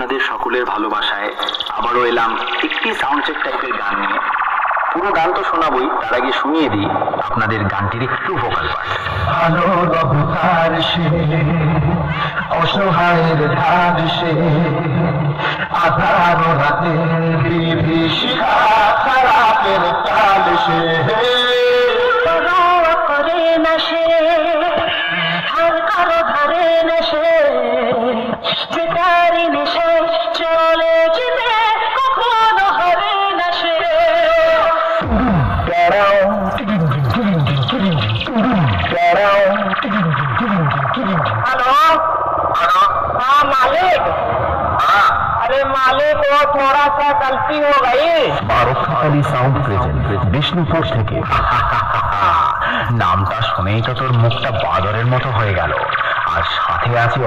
আপনাদের সকলের ভালোবাসায় আবারও এলাম একটি সাউন্ড চেক টাইপের গান নিয়ে। পুরো গান তো শোনাবই, তার আগে শুনিয়ে দিই আপনাদের গানটির একটু ভোকাল পার্ট। ভালো রবতার সে অসহায়ের ধার সে আধার রাতে বিভীষিকা খারাপের কাল সে করে না সে ধার কারো ধারে না সে যে তারি নেশে চলে যেতে কখনো হবে না সে। हेलो हेलो हाँ मालिक। अरे मालिक वो थोड़ा सा गलती हो गई। বারোখালি সাউন্ড প্রেজেন্ট বিষ্ণুপুর থেকে। নামটা শুনেই তো তোর মুখটা বাদরের মতো হয়ে গেল, আর সাথে আছে